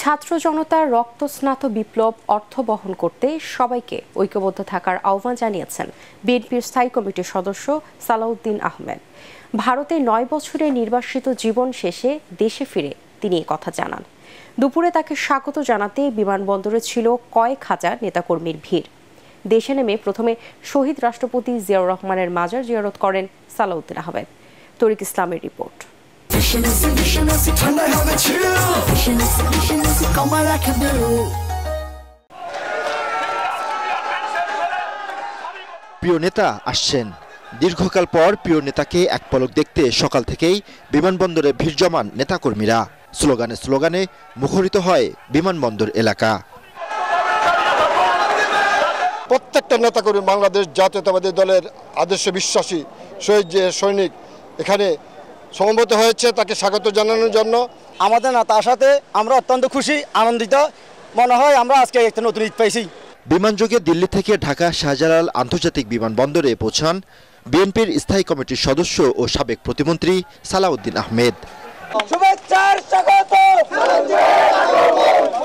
ছাত্র জনতার রক্তস্নাত বিপ্লব অর্থ বহন করতে সবাইকে ঐক্যবদ্ধ থাকার আহ্বান জানিয়েছেন বিএনপির স্থায়ী কমিটির সদস্য সালাউদ্দিন আহমেদ। ভারতে 9 বছরের নির্বাসিত জীবন শেষে দেশে ফিরে তিনি কথা জানান। দুপুরে তাকে স্বাগত জানাতে বিমানবন্দরে ছিল কয়েক হাজার নেতাকর্মীর ভিড়। দেশে নেমে প্রথমে শহীদ রাষ্ট্রপতি জিয়াউর রহমানের মাজার জিয়ারত করেন সালাউদ্দিন আহমেদ। তরিক ইসলামের রিপোর্ট। প্রিয় নেতা আসছেন। দীর্ঘকাল পর প্রিয় নেতাকে এক পলক দেখতে সকাল থেকেই বিমানবন্দরে ভিড় জমান নেতাকর্মীরা। স্লোগানে স্লোগানে মুখরিত হয় বিমানবন্দর এলাকা। প্রত্যেকটা নেতাকর্মী বাংলাদেশ জাতীয়তাবাদী দলের আদর্শ বিশ্বাসী শহীদ যে সৈনিক এখানে সমবেত হয়েছে, তাকে স্বাগত জানানোর জন্য। আমাদের নেতা আসাতে আমরা অত্যন্ত খুশি, আনন্দিত মনে হয় আমরা আজকে একটা নতুন ঈদ পাইছি। বিমানযোগে দিল্লি থেকে ঢাকা শাহজালাল আন্তর্জাতিক বিমানবন্দরে পৌঁছান বিএনপির স্থায়ী কমিটির সদস্য ও সাবেক প্রতিমন্ত্রী সালাউদ্দিন আহমেদ।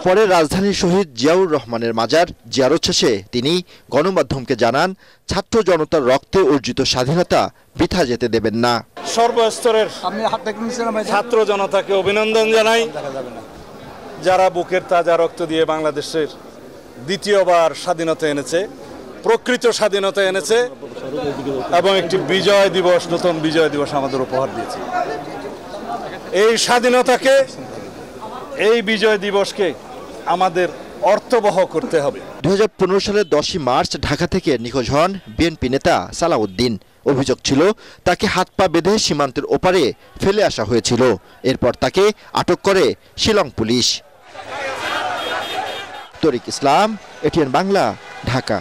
পরে রাজধানীর শহীদ জিয়াউর রহমানের মাজার জিয়ারত শেষে তিনি গণমাধ্যমকে জানান, ছাত্র জনতার রক্তে অর্জিত স্বাধীনতা বৃথা যেতে দেবেন না। সর্বস্তরের ছাত্র জনতাকে অভিনন্দন জানাই, যারা বুকের তাজা রক্ত দিয়ে বাংলাদেশের দ্বিতীয়বার স্বাধীনতা এনেছে, প্রকৃত স্বাধীনতা এনেছে এবং একটি বিজয় দিবস, নতুন বিজয় দিবস আমাদের উপহার দিয়েছে। এই স্বাধীনতাকে, এই বিজয় দিবসকে আমাদের অর্থবহ করতে হবে। 2015 সালের 10 মার্চ ঢাকা থেকে নিখোঁজ হন বিএনপি নেতা সালাউদ্দিন। অভিযোগ ছিল তাকে হাত পা বেঁধে সীমান্তের ওপারে ফেলে আসা হয়েছিল। এরপর তাকে আটক করে শিলং পুলিশ। তরিক ইসলাম, এটিএন বাংলা, ঢাকা।